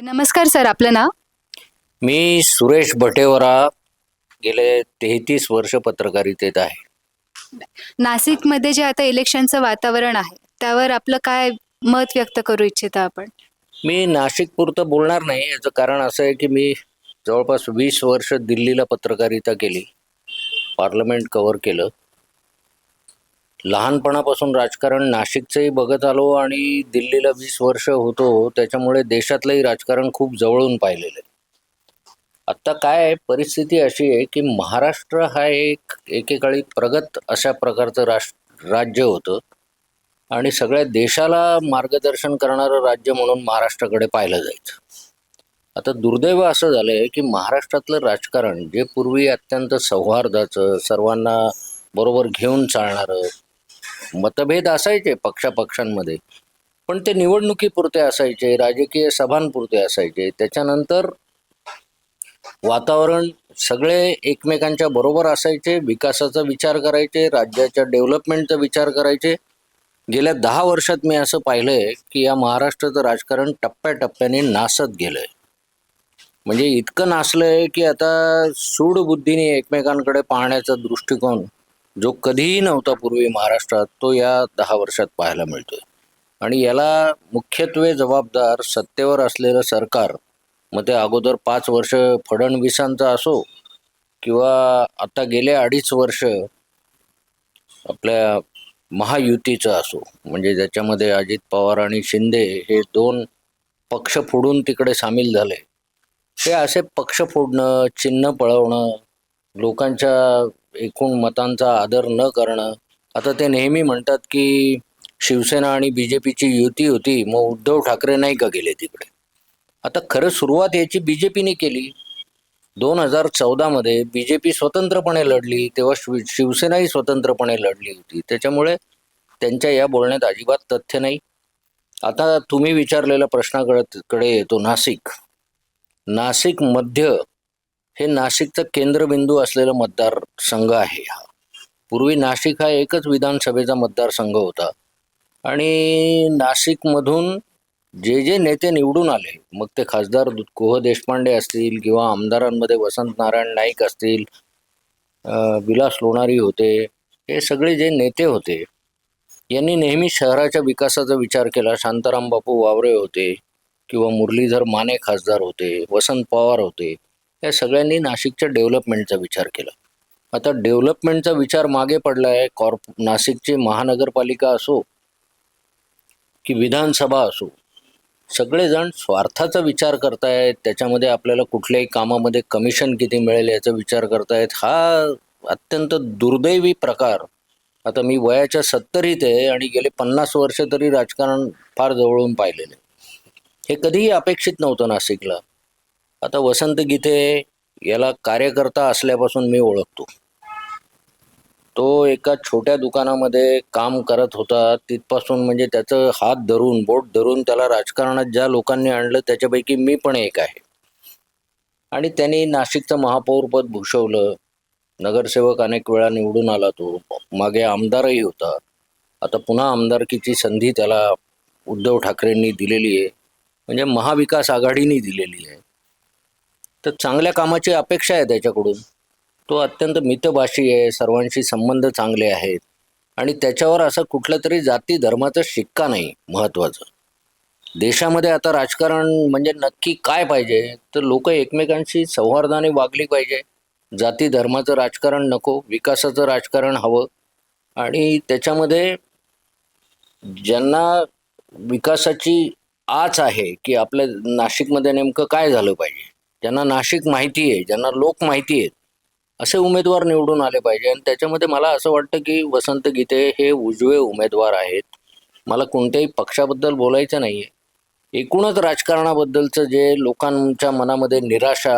नमस्कार सर, आपलं नाव? मी सुरेश भटेवरा गेले 33 वर्ष पत्रकारितेत आहे. नाशिकमध्ये जे आता इलेक्शनचं वातावरण आहे, त्यावर आपलं काय मत व्यक्त करू इच्छिता आपण? मी नाशिक पुरतं बोलणार नाही. याचं कारण असं आहे की मी जवळपास 20 वर्ष दिल्लीला पत्रकारिता केली, पार्लमेंट कव्हर केलं. लहानपणापासून राजकारण नाशिकचंही बघत आलो आणि दिल्लीला 20 वर्ष होतो, त्याच्यामुळे देशातलंही राजकारण खूप जवळून पाहिलेलं आहे. आत्ता काय आहे, परिस्थिती अशी आहे की महाराष्ट्र हा एकेकाळी प्रगत अशा प्रकारचं राज्य होतं आणि सगळ्या देशाला मार्गदर्शन करणारं राज्य म्हणून महाराष्ट्राकडे पाहिलं जायचं. आता दुर्दैव असं झालं आहे की महाराष्ट्रातलं राजकारण जे पूर्वी अत्यंत सौहार्दाचं, सर्वांना बरोबर घेऊन चालणारं, मतभेद असायचे पक्षापक्षांमध्ये, पण ते निवडणुकीपुरते असायचे, राजकीय सभांपुरते असायचे. त्याच्यानंतर वातावरण सगळे एकमेकांच्या बरोबर असायचे, विकासाचा विचार करायचे, राज्याच्या डेव्हलपमेंटचा विचार करायचे. गेल्या 10 वर्षात मी असं पाहिलंय की या महाराष्ट्राचं राजकारण टप्प्याटप्प्याने नासत गेलंय. म्हणजे इतकं नासलंय की आता सूडबुद्धीने एकमेकांकडे पाहण्याचा दृष्टिकोन जो कधीही नव्हता पूर्वी महाराष्ट्रात, तो या 10 वर्षात पाहायला मिळतोय. आणि याला मुख्यत्वे जबाबदार सत्तेवर असलेलं सरकार, मग ते अगोदर 5 वर्ष फडणवीसांचं असो किंवा आता गेले 2.5 वर्ष आपल्या महायुतीचं असो, म्हणजे ज्याच्यामध्ये अजित पवार आणि शिंदे हे दोन पक्ष फोडून तिकडे सामील झाले. हे असे पक्ष फोडणं, चिन्ह पळवणं, लोकांच्या एकूण मतांचा आदर न करणं. आता ते नेहमी म्हणतात की शिवसेना आणि BJPची युती होती, मग उद्धव ठाकरे नाही का गेले तिकडे. आता खरं सुरुवात याची BJPने केली. 2014मध्ये BJP स्वतंत्रपणे लढली, तेव्हा शिवसेनाही स्वतंत्रपणे लढली होती. त्याच्यामुळे त्यांच्या या बोलण्यात अजिबात तथ्य नाही. आता तुम्ही विचारलेल्या प्रश्नाकडे येतो. नाशिक मध्य हे नाशिकचं केंद्रबिंदू असलेला मतदारसंघ आहे. हा पूर्वी नाशिक हा एकच विधानसभेचा मतदारसंघ होता आणि नाशिकमधून जे जे नेते निवडून आले, मग ते खासदार कुह देशपांडे असतील किंवा आमदारांमध्ये वसंत नारायण नाईक असतील, विलास लोणारी होते, हे सगळे जे नेते होते यांनी नेहमी शहराच्या विकासाचा विचार केला. शांताराम बापू वावरे होते किंवा मुरलीधर माने खासदार होते, वसंत पवार होते, या सगळ्यांनी नाशिकच्या डेव्हलपमेंटचा विचार केला. आता डेव्हलपमेंटचा विचार मागे पडला आहे. नाशिकची महानगरपालिका असो की विधानसभा असो, सगळेजण स्वार्थाचा विचार करतायत. त्याच्यामध्ये आपल्याला कुठल्याही कामामध्ये कमिशन किती मिळेल याचा विचार करतायत. हा अत्यंत दुर्दैवी प्रकार आता मी वयाच्या 70रीत आहे आणि गेले 50 वर्ष तरी राजकारण फार जवळून पाहिलेलं आहे. हे कधीही अपेक्षित नव्हतं नाशिकला. आता वसंत गीते याला कार्यकर्ता असल्यापासून मी ओळखतो. तो एका छोट्या दुकानामध्ये काम करत होता, तिथपासून म्हणजे त्याचं हात धरून, बोट धरून त्याला राजकारणात ज्या लोकांनी आणलं त्याच्यापैकी मी पण एक आहे. आणि त्यांनी नाशिकचं महापौरपद भूषवलं. नगरसेवक अनेक वेळा निवडून आला तो, मागे आमदारही होता. आता पुन्हा आमदारकीची संधी त्याला उद्धव ठाकरेंनी दिलेली आहे, म्हणजे महाविकास आघाडीने दिलेली आहे. तर चांगल्या कामाची अपेक्षा आहे त्याच्याकडून. तो अत्यंत मितभाषी आहे, सर्वांशी संबंध चांगले आहेत आणि त्याच्यावर असं कुठलं तरी जाती धर्माचा शिक्का नाही. महत्त्वाचं देशामध्ये आता राजकारण म्हणजे नक्की काय पाहिजे, तर लोक एकमेकांशी सौहार्दाने वागली पाहिजे. जाती धर्माचं राजकारण नको, विकासाचं राजकारण हवं. आणि त्याच्यामध्ये ज्यांना विकासाची आच आहे की आपल्या नाशिकमध्ये नेमकं काय झालं पाहिजे, ज्यांना नाशिक माहिती आहे, ज्यांना लोक माहिती आहेत, असे उमेदवार निवडून आले पाहिजे. आणि त्याच्यामध्ये मला असं वाटतं की वसंत गीते हे उजवे उमेदवार आहेत. मला कोणत्याही पक्षाबद्दल बोलायचं नाही आहे, एकूणच राजकारणाबद्दलचं जे लोकांच्या मनामध्ये निराशा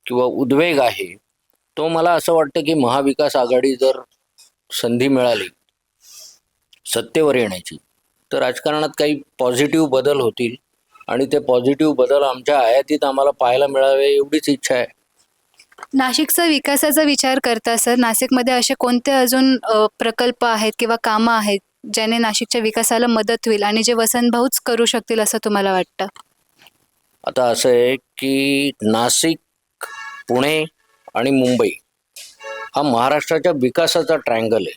किंवा उद्वेग आहे, तो मला असं वाटतं की महाविकास आघाडी जर संधी मिळाली सत्तेवर येण्याची, तर राजकारणात काही पॉझिटिव्ह बदल होतील आणि ते पॉझिटिव्ह बदल आमच्या हयातीत आम्हाला पाहायला मिळावे एवढीच इच्छा आहे. नाशिकचा विकासाचा विचार करता सर, नाशिकमध्ये असे कोणते अजून प्रकल्प आहेत किंवा कामं आहेत, ज्याने नाशिकच्या विकासाला मदत होईल आणि जे वसंत भाऊच करू शकतील असं तुम्हाला वाटतं? आता असं आहे की नाशिक, पुणे आणि मुंबई हा महाराष्ट्राच्या विकासाचा ट्रायंगल आहे.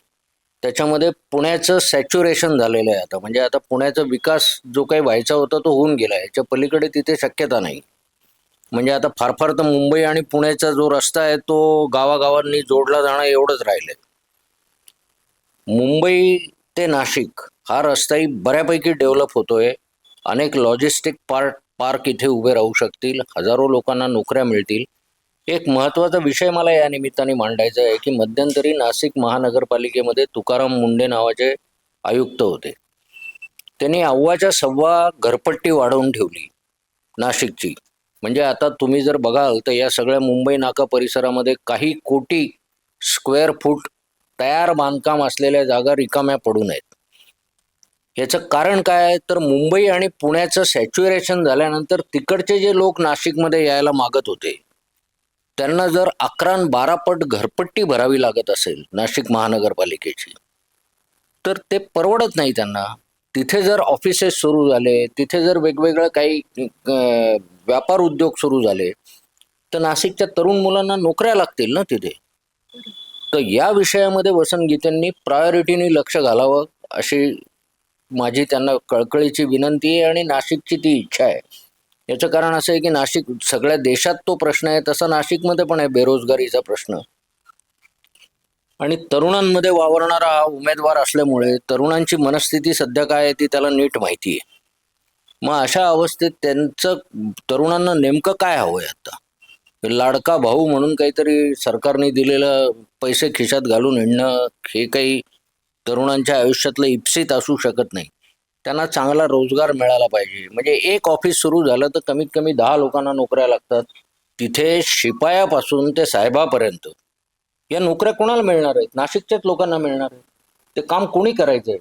त्याच्यामध्ये पुण्याचं सॅच्युरेशन झालेलं आहे आता. म्हणजे आता पुण्याचा विकास जो काही व्हायचा होता तो होऊन गेला आहे. याच्या पलीकडे तिथे शक्यता नाही. म्हणजे आता फार फार तर मुंबई आणि पुण्याचा जो रस्ता आहे तो गावागावांनी जोडला जाणं एवढंच राहिलंय. मुंबई ते नाशिक हा रस्ताही बऱ्यापैकी डेव्हलप होतोय. अनेक लॉजिस्टिक पार्क इथे उभे राहू शकतील. हजारो लोकांना नोकऱ्या मिळतील. एक महत्त्वाचा विषय मला या निमित्ताने मांडायचा आहे की मध्यंतरी नाशिक महानगरपालिकेमध्ये तुकाराम मुंडे नावाचे आयुक्त होते. त्यांनी अव्वाच्या सव्वा घरपट्टी वाढवून ठेवली नाशिकची. म्हणजे आता तुम्ही जर बघाल तर या सगळ्या मुंबई नाका परिसरामध्ये काही कोटी स्क्वेअर फूट तयार बांधकाम असलेल्या जागा रिकाम्या पडून आहेत. याचं कारण काय तर मुंबई आणि पुण्याचं सॅच्युरेशन झाल्यानंतर तिकडचे जे लोक नाशिकमध्ये यायला मागत होते त्यांना जर 11 आणि 12 पट घरपट्टी भरावी लागत असेल नाशिक महानगरपालिकेची तर ते परवडत नाही त्यांना. तिथे जर ऑफिसेस सुरू झाले, तिथे जर वेगवेगळं काही व्यापार उद्योग सुरू झाले तर नाशिकच्या तरुण मुलांना नोकऱ्या लागतील ना तिथे. तर या विषयामध्ये वसंत गीतेंनी प्रायोरिटीने लक्ष घालावं अशी माझी त्यांना कळकळीची विनंती आहे आणि नाशिकची ती इच्छा आहे. याचं कारण असं आहे की नाशिक सगळ्या देशात तो प्रश्न आहे तसा नाशिकमध्ये पण आहे बेरोजगारीचा प्रश्न. आणि तरुणांमध्ये वावरणारा हा उमेदवार असल्यामुळे तरुणांची मनस्थिती सध्या काय आहे ती त्याला नीट माहिती आहे. मग अशा अवस्थेत त्यांचं तरुणांना नेमकं काय हवंय आता. लाडका भाऊ म्हणून काहीतरी सरकारने दिलेलं पैसे खिशात घालून हिंडणं हे काही तरुणांच्या आयुष्यातलं इप्सित असू शकत नाही. त्यांना चांगला रोजगार मिळाला पाहिजे. म्हणजे एक ऑफिस सुरू झालं तर कमीत कमी 10 लोकांना नोकऱ्या लागतात. तिथे शिपायापासून ते साहेबापर्यंत या नोकऱ्या कोणाला मिळणार आहेत? नाशिकच्याच लोकांना मिळणार आहेत. ते काम कोणी करायचंय?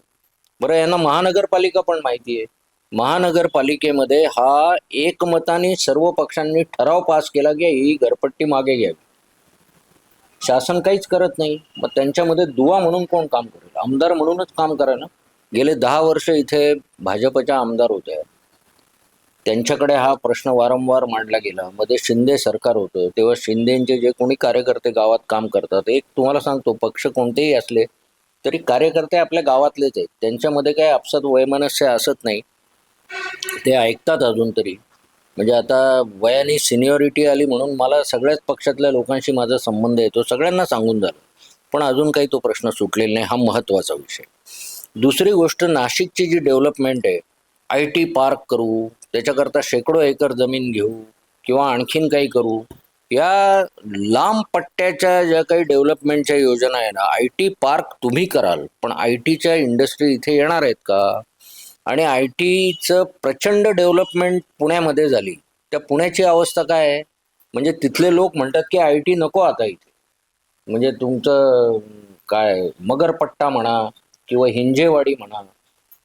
बरं, यांना महानगरपालिका पण माहिती आहे. महानगरपालिकेमध्ये हा एकमताने सर्व पक्षांनी ठराव पास केला की ही घरपट्टी मागे घ्यावी. शासन काहीच करत नाही. मग त्यांच्यामध्ये दुवा म्हणून कोण काम करेल? आमदार म्हणूनच काम करा ना. गेले 10 वर्ष इथे भाजपच्या आमदार होत्या. त्यांच्याकडे हा प्रश्न वारंवार मांडला गेला. मध्ये शिंदे सरकार होतं तेव्हा शिंदेचे जे कोणी कार्यकर्ते गावात काम करतात, एक तुम्हाला सांगतो पक्ष कोणतेही असले तरी कार्यकर्ते आपल्या गावातलेच आहेत. त्यांच्यामध्ये काही आपसात वैमनस्य असत नाही. ते ऐकतात अजून तरी. म्हणजे आता वयाने सिनियरिटी आली म्हणून मला सगळ्याच पक्षातल्या लोकांशी माझा संबंध येतो, सगळ्यांना सांगून झालं. पण अजून काही तो प्रश्न सुटलेला नाही. हा महत्त्वाचा विषय. दुसरी गोष्ट, नाशिकची जी डेव्हलपमेंट आहे, IT पार्क करू, त्याच्याकरता शेकडो एकर जमीन घेऊ किंवा आणखीन काही करू. या लांब पट्ट्याच्या ज्या काही डेव्हलपमेंटच्या योजना आहे ना, IT पार्क तुम्ही कराल पण ITच्या इंडस्ट्री इथे येणार आहेत का? आणि ITचं प्रचंड डेव्हलपमेंट पुण्यामध्ये झाली. त्या पुण्याची अवस्था काय आहे? म्हणजे तिथले लोक म्हणतात की IT नको आता इथे. म्हणजे तुमचं काय मगरपट्टा म्हणा किंवा हिंजेवाडी म्हणा,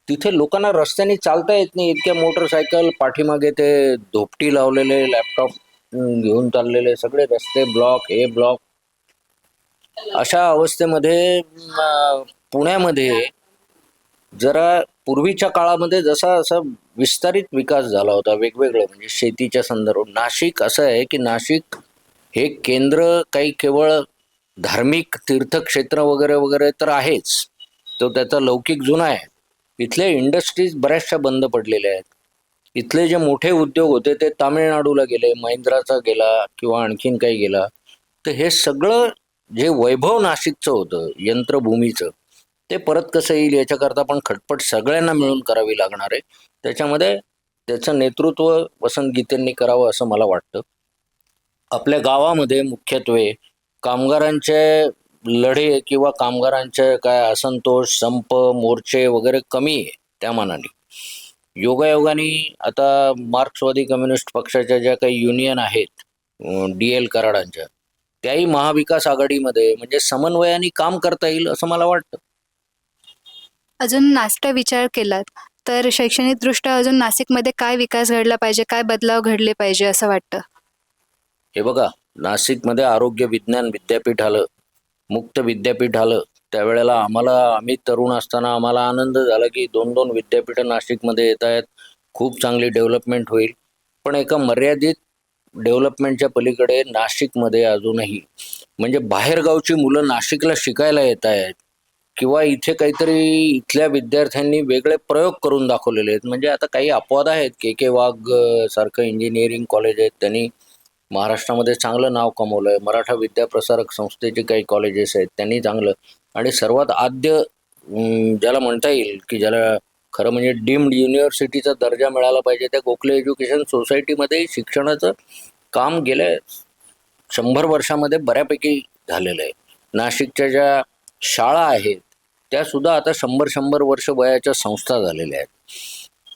तिथे लोकांना रस्त्याने चालता येत नाही. इतक्या मोटरसायकल, पाठीमागे ते धोपटी लावलेले, लॅपटॉप घेऊन चाललेले, सगळे रस्ते ब्लॉक, हे ब्लॉक. अशा अवस्थेमध्ये पुण्यामध्ये जरा पूर्वीच्या काळामध्ये जसा असा विस्तारित विकास झाला होता वेगवेगळं, म्हणजे शेतीच्या संदर्भात. नाशिक असं आहे की नाशिक हे केंद्र काही केवळ धार्मिक तीर्थक्षेत्र वगैरे वगैरे तर आहेच, तो त्याचा लौकिक जुना आहे. इथले इंडस्ट्रीज बऱ्याचशा बंद पडलेल्या आहेत. इथले जे मोठे उद्योग होते ते तामिळनाडूला गेले, महिंद्राचा गेला किंवा आणखीन काही गेला. तर हे सगळं जे वैभव नाशिकचं होतं यंत्रभूमीचं ते परत कसं येईल याच्याकरता पण खटपट सगळ्यांना मिळून करावी लागणार आहे. त्याच्यामध्ये त्याचं नेतृत्व वसंत गीतेंनी करावं असं मला वाटतं. आपल्या गावामध्ये मुख्यत्वे कामगारांचे लढे किंवा कामगारांचे काय असंतोष, संप, मोर्चे वगैरे कमी आहे त्या मानाने. योगायोगाने आता मार्क्सवादी कम्युनिस्ट पक्षाच्या ज्या काही युनियन आहेत DL कराडांच्या, त्याही महाविकास आघाडीमध्ये म्हणजे समन्वयाने काम करता येईल असं मला वाटतं. अजून नाश्ता विचार केलात तर शैक्षणिकदृष्ट्या अजून नाशिकमध्ये काय विकास घडला पाहिजे, काय बदलाव घडले पाहिजे असं वाटतं? हे बघा, नाशिकमध्ये आरोग्य विज्ञान विद्यापीठ आलं, मुक्त विद्यापीठ आलं, त्यावेळेला आम्ही तरुण असताना आम्हाला आनंद झाला की 2-2 विद्यापीठं नाशिकमध्ये येत आहेत, खूप चांगली डेव्हलपमेंट होईल. पण एका मर्यादित डेव्हलपमेंटच्या पलीकडे नाशिकमध्ये अजूनही म्हणजे बाहेरगावची मुलं नाशिकला शिकायला येत आहेत किंवा इथे काहीतरी इथल्या विद्यार्थ्यांनी वेगळे प्रयोग करून दाखवलेले आहेत. म्हणजे आता काही अपवाद आहेत, के वाघ सारखं इंजिनिअरिंग कॉलेज आहेत, त्यांनी महाराष्ट्रामध्ये चांगलं नाव कमवलं आहे. मराठा विद्याप्रसारक संस्थेचे काही कॉलेजेस आहेत, त्यांनी चांगलं. आणि सर्वात आद्य ज्याला म्हणता येईल की ज्याला खरं म्हणजे डीम्ड युनिव्हर्सिटीचा दर्जा मिळाला पाहिजे, त्या गोखले एज्युकेशन सोसायटीमध्ये शिक्षणाचं काम गेल्या 100 वर्षामध्ये बऱ्यापैकी झालेलं आहे. नाशिकच्या ज्या शाळा आहेत त्या सुद्धा आता 100 वर्ष वयाच्या संस्था झालेल्या आहेत.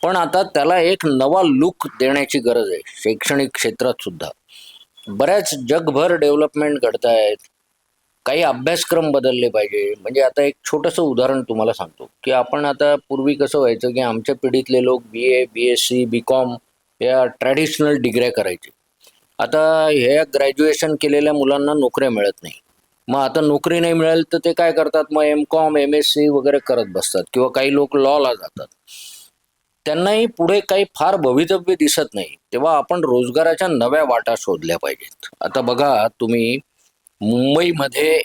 पण आता त्याला एक नवा लुक देण्याची गरज आहे शैक्षणिक क्षेत्रात सुद्धा. बऱ्याच जगभर डेव्हलपमेंट घडत आहेत, काही अभ्यासक्रम बदलले पाहिजे. म्हणजे आता एक छोटंसं उदाहरण तुम्हाला सांगतो की आपण आता पूर्वी कसं व्हायचं की आमच्या पिढीतले लोक BA BSc BCom या ट्रॅडिशनल डिग्र्या करायचे. आता ह्या ग्रॅज्युएशन केलेल्या मुलांना नोकऱ्या मिळत नाही. मग आता नोकरी नाही मिळेल तर ते काय करतात, मग MCom MSc वगैरे करत बसतात किंवा काही लोक लॉला जातात. त्यांनाही पुढे काही फार भवितव्य दिसत नाही. तेव्हा आपण रोजगाराच्या नव्या वाटा शोधल्या पाहिजेत. आता बघा तुम्ही मुंबईमध्ये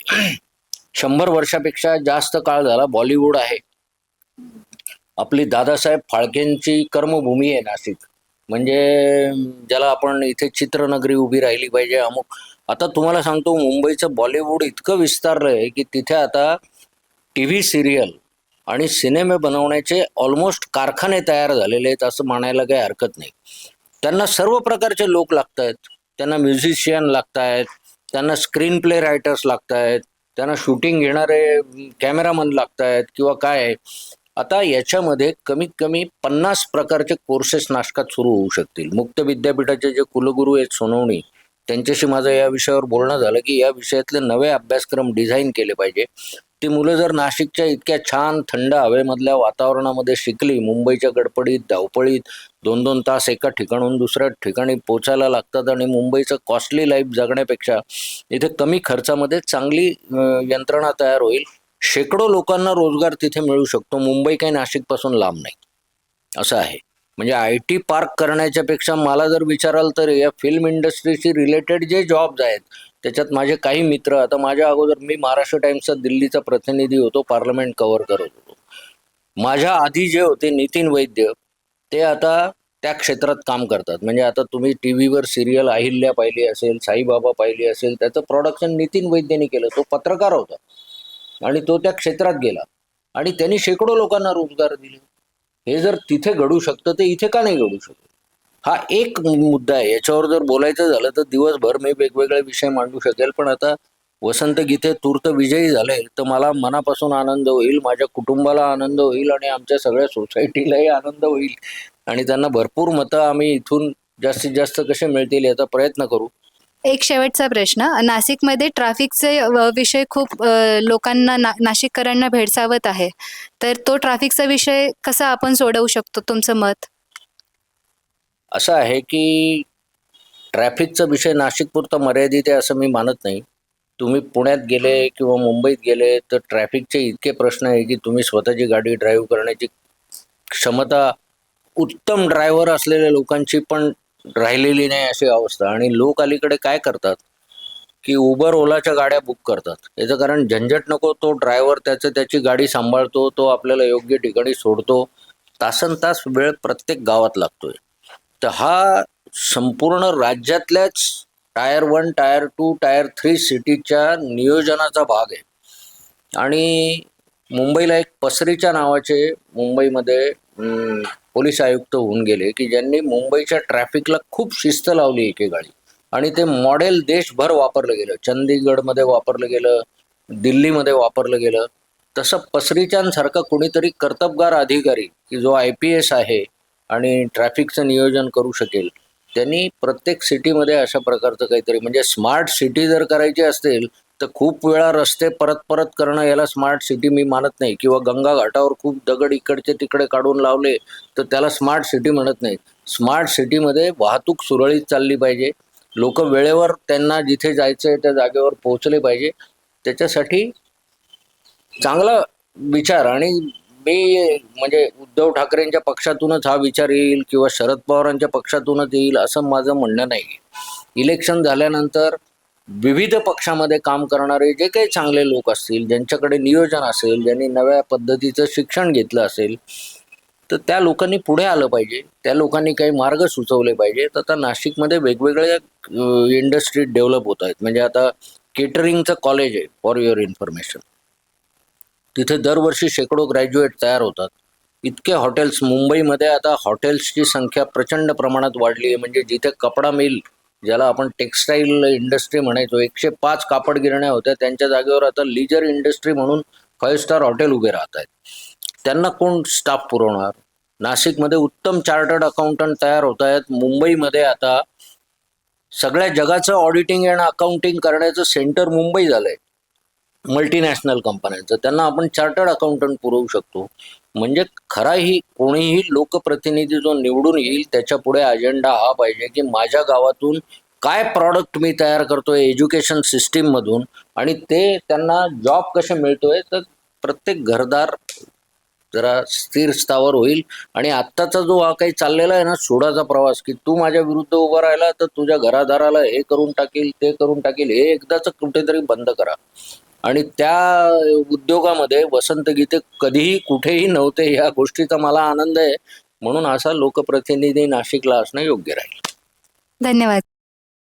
100 वर्षापेक्षा जास्त काळ झाला बॉलिवूड आहे. आपली दादासाहेब फाळकेंची कर्मभूमी आहे नाशिक. म्हणजे ज्याला आपण इथे चित्रनगरी उभी राहिली पाहिजे अमुक. आता तुम्हाला सांगतो मुंबईचं बॉलिवूड इतकं विस्तारलं आहे की तिथे आता TV सिरियल आणि सिनेमे बनवण्याचे ऑलमोस्ट कारखाने तयार झालेले आहेत असं म्हणायला काही हरकत नाही. त्यांना सर्व प्रकारचे लोक लागत आहेत. त्यांना म्युझिशियन लागत आहेत, त्यांना स्क्रीन प्ले रायटर्स लागत आहेत, त्यांना शूटिंग घेणारे कॅमेरामन लागत आहेत किंवा काय आहे. आता याच्यामध्ये कमीत कमी 50 प्रकारचे कोर्सेस नाशकात सुरू होऊ शकतील. मुक्त विद्यापीठाचे जे कुलगुरू आहेत सोनवणी, त्यांच्याशी माझं या विषयावर बोलणं झालं की या विषयातले नवे अभ्यासक्रम डिझाईन केले पाहिजे. ती मुलं जर नाशिकच्या इतक्या छान थंड हवेमधल्या वातावरणामध्ये शिकली, मुंबईच्या गडबडीत धावपळीत 2-2 तास एका ठिकाणून दुसऱ्या ठिकाणी पोचायला लागतात आणि मुंबईचं कॉस्टली लाईफ जगण्यापेक्षा इथे कमी खर्चामध्ये चांगली यंत्रणा तयार होईल. शेकडो लोकांना रोजगार तिथे मिळू शकतो. मुंबई काही नाशिकपासून लांब नाही असं आहे. म्हणजे IT पार्क करण्याच्या पेक्षा मला जर विचाराल तर या फिल्म इंडस्ट्रीशी रिलेटेड जे जॉब्स आहेत त्याच्यात माझे काही मित्र, आता माझ्या अगोदर मी महाराष्ट्र टाइम्सचा दिल्लीचा प्रतिनिधी होतो, पार्लमेंट कव्हर करत होतो. माझ्या आधी जे होते नितीन वैद्य ते आता त्या क्षेत्रात काम करतात. म्हणजे आता तुम्ही TV वर सिरियल अहिल्या पाहिली असेल, साईबाबा पाहिली असेल, त्याचं प्रोडक्शन नितीन वैद्यने केलं. तो पत्रकार होता आणि तो त्या क्षेत्रात गेला आणि त्यांनी शेकडो लोकांना रोजगार दिले. हे जर तिथे घडू शकतं तर इथे का नाही घडू शकत? हा एक मुद्दा आहे. याच्यावर जर बोलायचं झालं तर दिवसभर मी वेगवेगळे विषय मांडू शकेल. पण आता वसंत गीते तूर्त विजयी झाले तर मला मनापासून आनंद होईल, माझ्या कुटुंबाला आनंद होईल आणि आमच्या सगळ्या सोसायटीलाही आनंद होईल. आणि त्यांना भरपूर मतं आम्ही इथून जास्तीत जास्त कसे मिळतील याचा प्रयत्न करू. एक शेवटचा प्रश्न. नाशिकमध्ये ट्रॅफिकचे विषय खूप लोकांना नाशिककरांना भेडसावत आहे. तर तो ट्रॅफिकचा विषय कसा आपण सोडवू शकतो, तुमचं मत? असं आहे की ट्रॅफिकचा विषय नाशिकपुरता मर्यादित आहे असं मी मानत नाही. तुम्ही पुण्यात गेले किंवा मुंबईत गेले तर ट्रॅफिकचे इतके प्रश्न आहे की तुम्ही स्वतःची गाडी ड्राईव्ह करण्याची क्षमता उत्तम ड्रायव्हर असलेल्या लोकांची पण राहिलेली नाही अशी अवस्था. आणि लोक अलीकडे काय करतात की उबर ओलाच्या गाड्या बुक करतात. याचं कारण झंझट नको, तो ड्रायव्हर त्याची गाडी सांभाळतो, तो आपल्याला योग्य ठिकाणी सोडतो. तासन तास वेळ प्रत्येक गावात लागतोय. तर हा संपूर्ण राज्यातल्याच टायर 1 टायर 2 टायर 3 सिटीच्या नियोजनाचा भाग आहे. आणि मुंबईला एक पसरीच्या नावाचे मुंबईमध्ये पोलीस आयुक्त होऊन गेले की ज्यांनी मुंबईच्या ट्रॅफिकला खूप शिस्त लावली एकेकाळी. आणि ते मॉडेल देशभर वापरलं गेलं. चंदीगडमध्ये वापरलं गेलं, दिल्लीमध्ये वापरलं गेलं. तसं पसरीच्यांसारखा कोणीतरी कर्तबगार अधिकारी की जो IPS आहे आणि ट्रॅफिकचं नियोजन करू शकेल, त्यांनी प्रत्येक सिटीमध्ये अशा प्रकारचं काहीतरी, म्हणजे स्मार्ट सिटी जर करायची असेल तर खूप वेळा रस्ते परत परत करणं याला स्मार्ट सिटी मी मानत नाही. किंवा गंगा घाटावर खूप दगड इकडचे तिकडे काढून लावले तर त्याला स्मार्ट सिटी म्हणत नाही. स्मार्ट सिटीमध्ये वाहतूक सुरळीत चालली पाहिजे, लोक वेळेवर त्यांना जिथे जायचं आहे त्या जागेवर पोहोचले पाहिजे. त्याच्यासाठी चांगला विचार आणि मी म्हणजे उद्धव ठाकरेंच्या पक्षातूनच हा विचार येईल किंवा शरद पवारांच्या पक्षातूनच येईल असं माझं म्हणणं नाही. इलेक्शन झाल्यानंतर विविध पक्षामध्ये काम करणारे जे काही चांगले लोक असतील, ज्यांच्याकडे नियोजन असेल, ज्यांनी नव्या पद्धतीचं शिक्षण घेतलं असेल, तर त्या लोकांनी पुढे आलं पाहिजे. त्या लोकांनी काही मार्ग सुचवले पाहिजेत. आता नाशिकमध्ये वेगवेगळ्या इंडस्ट्री डेव्हलप होत आहेत. म्हणजे आता केटरिंगचं कॉलेज आहे, फॉर युअर इन्फॉर्मेशन. तिथे दरवर्षी शेकडो ग्रॅज्युएट तयार होतात. इतके हॉटेल्स मुंबईमध्ये, आता हॉटेल्सची संख्या प्रचंड प्रमाणात वाढली आहे. म्हणजे जिथे कपडा मिल, ज्याला आपण टेक्स्टाईल इंडस्ट्री म्हणायचो, 105 कापड गिरण्या होत्या, त्यांच्या जागेवर आता लीजर इंडस्ट्री म्हणून 5 स्टार हॉटेल उभे राहत आहेत. त्यांना कोण स्टाफ पुरवणार? नाशिकमध्ये उत्तम चार्टर्ड अकाउंटंट तयार होत आहेत. मुंबईमध्ये आता सगळ्या जगाचं ऑडिटिंग आणि अकाउंटिंग करण्याचं सेंटर मुंबई झालंय मल्टीनॅशनल कंपन्यांचं. त्यांना आपण चार्टर्ड अकाउंटंट पुरवू शकतो. म्हणजे खराही कोणीही लोकप्रतिनिधी जो निवडून येईल त्याच्या पुढे अजेंडा हा पाहिजे की माझ्या गावातून काय प्रॉडक्ट मी तयार करतोय एज्युकेशन सिस्टीम मधून, आणि ते त्यांना जॉब कसे मिळतोय. तर प्रत्येक घरदार जरा स्थिर स्थावर होईल. आणि आत्ताचा जो हा काही चाललेला आहे ना सोडाचा प्रवास, की तू माझ्या विरुद्ध उभा राहिला तर तुझ्या घरादाराला हे करून टाकील, ते करून टाकील, हे एकदाच कुठेतरी बंद करा. आणि त्या उद्योगामध्ये वसंत गीते कधीही कुठेही नव्हते, या गोष्टीचा मला आनंद आहे. म्हणून असा लोकप्रतिनिधी नाशिकला असणं योग्य राहील. धन्यवाद.